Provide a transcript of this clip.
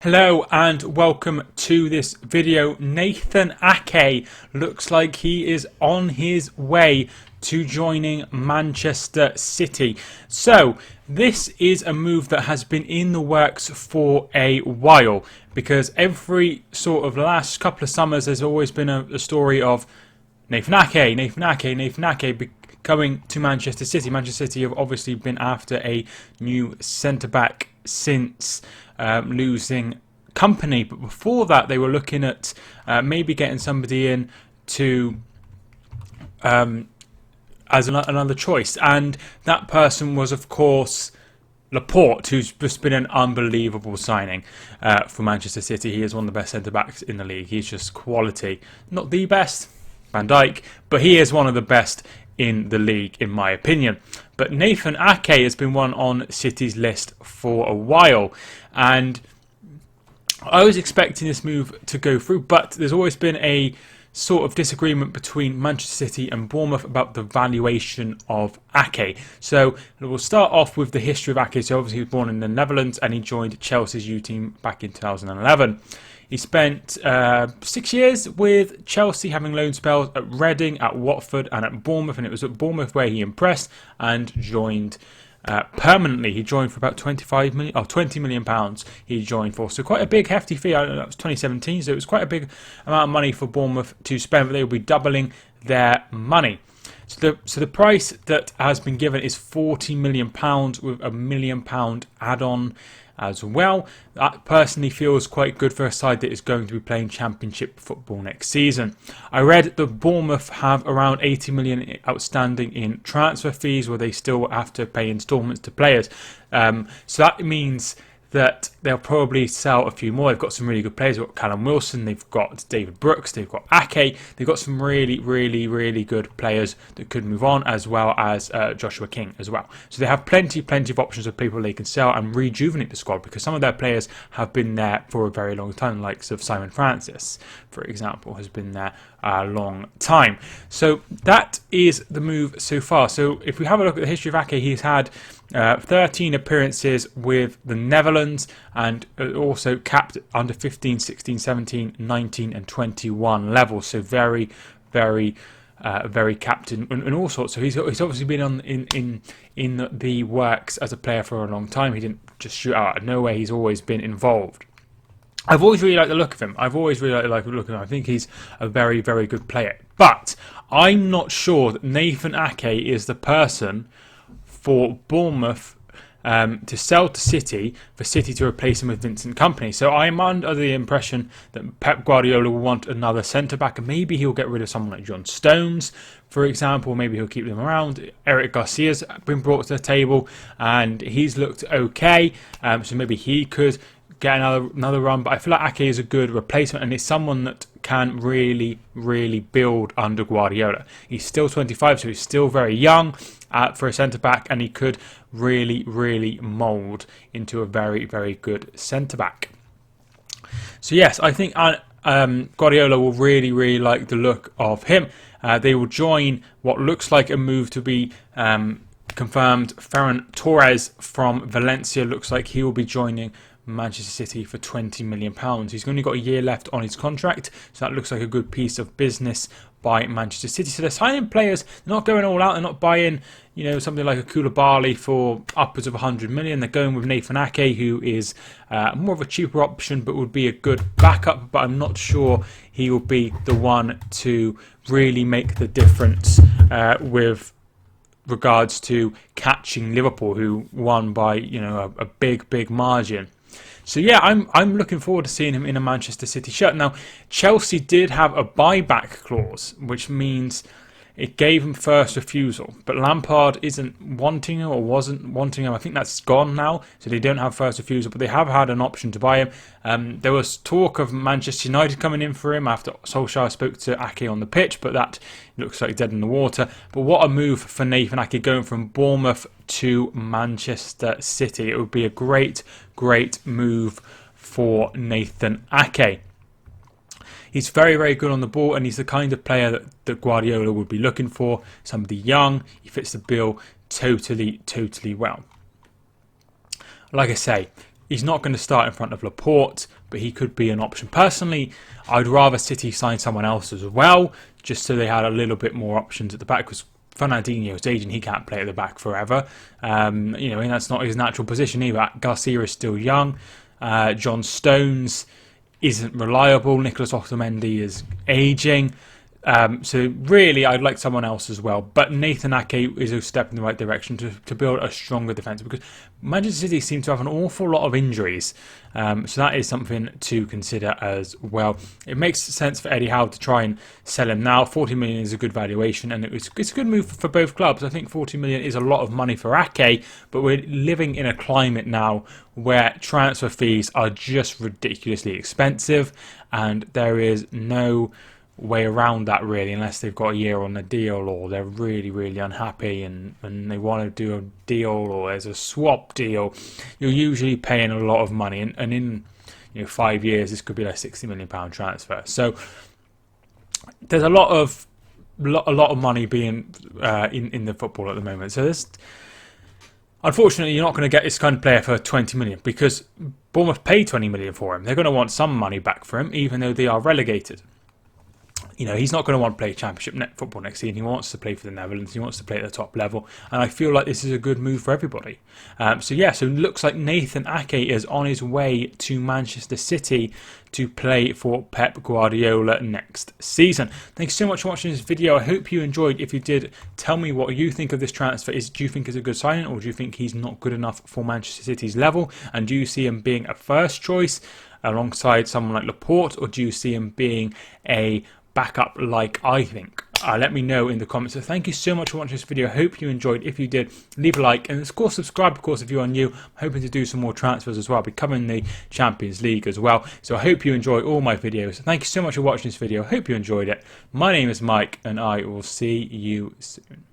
Hello and welcome to this video. Nathan Ake looks like he is on his way to joining Manchester City. So this is a move that has been in the works for a while, because every sort of last couple of summers there's always been a story of Nathan Ake coming to Manchester City. Manchester City have obviously been after a new centre-back since losing company, but before that they were looking at maybe getting somebody in to as another choice, and that person was of course Laporte, who's just been an unbelievable signing for Manchester City. He is one of the best centre-backs in the league. He's just quality. Not the best, Van Dijk, but he is one of the best in the league in my opinion. But Nathan Ake has been one on City's list for a while, and I was expecting this move to go through, but there's always been a sort of disagreement between Manchester City and Bournemouth about the valuation of Ake. So we'll start off with the history of Ake. So obviously he was born in the Netherlands and he joined Chelsea's U team back in 2011. He spent 6 years with Chelsea, having loan spells at Reading, at Watford and at Bournemouth, and it was at Bournemouth where he impressed and joined permanently. He joined for about 20 million pounds. He joined for, so quite a big hefty fee. That was 2017, so it was quite a big amount of money for Bournemouth to spend, but they will be doubling their money. So the price that has been given is £40 million with a £1 million add-on as well. That personally feels quite good for a side that is going to be playing Championship football next season. I read that Bournemouth have around 80 million outstanding in transfer fees, where they still have to pay instalments to players. So that means that they'll probably sell a few more. They've got some really good players. They've got Callum Wilson, they've got David Brooks, they've got Ake. They've got some really good players that could move on, as well as Joshua King as well. So they have plenty of options of people they can sell and rejuvenate the squad, because some of their players have been there for a very long time. The likes of Simon Francis, for example, has been there a long time. So that is the move so far. So if we have a look at the history of Ake, he's had 13 appearances with the Netherlands, and also capped under 15, 16, 17, 19 and 21 levels. So very capped in all sorts. So he's obviously been in the works as a player for a long time. He didn't just shoot out of nowhere. He's always been involved. I've always really liked the look of him. I think he's a very good player. But I'm not sure that Nathan Ake is the person for Bournemouth to sell to City, for City to replace him with Vincent Kompany. So I'm under the impression that Pep Guardiola will want another centre-back, and maybe he'll get rid of someone like John Stones, for example. Maybe he'll keep them around. Eric Garcia's been brought to the table, and he's looked okay. So maybe he could get another run. But I feel like Ake is a good replacement, and it's someone that can really build under Guardiola. He's still 25, so he's still very young for a centre-back, and he could really mould into a very good centre-back. So yes, I think Guardiola will really like the look of him. They will join what looks like a move to be confirmed. Ferran Torres from Valencia looks like he will be joining Manchester City for £20 million. He's only got a year left on his contract, so that looks like a good piece of business by Manchester City. So they're signing players, they're not going all out, they're not buying, something like a Koulibaly for upwards of 100 million. They're going with Nathan Ake, who is more of a cheaper option, but would be a good backup. But I'm not sure he will be the one to really make the difference with regards to catching Liverpool, who won by a big margin. So yeah, I'm looking forward to seeing him in a Manchester City shirt. Now, Chelsea did have a buyback clause, which means it gave him first refusal. But Lampard isn't wanting him, or wasn't wanting him. I think that's gone now, so they don't have first refusal, but they have had an option to buy him. There was talk of Manchester United coming in for him after Solskjaer spoke to Ake on the pitch, but that looks like dead in the water. But what a move for Nathan Ake, going from Bournemouth to Manchester City. It would be a great move for Nathan Ake. He's very good on the ball, and he's the kind of player that Guardiola would be looking for. Somebody young. He fits the bill totally well. Like I say, He's not going to start in front of Laporte, but he could be an option. Personally, I'd rather City sign someone else as well, just so they had a little bit more options at the back, because Fernandinho's aging, he can't play at the back forever. And that's not his natural position either. Garcia is still young. John Stones isn't reliable. Nicholas Otamendi is aging. So really, I'd like someone else as well. But Nathan Ake is a step in the right direction to build a stronger defence, because Manchester City seem to have an awful lot of injuries. So that is something to consider as well. It makes sense for Eddie Howe to try and sell him now. 40 million is a good valuation, and it's a good move for both clubs. I think 40 million is a lot of money for Ake, but we're living in a climate now where transfer fees are just ridiculously expensive, and there is no way around that really, unless they've got a year on a deal, or they're really, really unhappy and they want to do a deal, or there's a swap deal. You're usually paying a lot of money, and in 5 years this could be like £60 million transfer. So there's a lot of money being in the football at the moment. So there's, unfortunately, you're not going to get this kind of player for 20 million, because Bournemouth paid 20 million for him. They're going to want some money back for him, even though they are relegated. He's not going to want to play Championship football next season. He wants to play for the Netherlands. He wants to play at the top level. And I feel like this is a good move for everybody. So it looks like Nathan Ake is on his way to Manchester City to play for Pep Guardiola next season. Thanks so much for watching this video. I hope you enjoyed. If you did, tell me what you think of this transfer. Do you think it's a good signing, or do you think he's not good enough for Manchester City's level? And do you see him being a first choice alongside someone like Laporte, or do you see him being a backup like I think? Let me know in the comments. So thank you so much for watching this video. I hope you enjoyed. If you did, leave a like, and of course subscribe, of course, if you are new. I'm hoping to do some more transfers as well. I'll be covering the Champions League as well. So I hope you enjoy all my videos. Thank you so much for watching this video. I hope you enjoyed it. My name is Mike, and I will see you soon.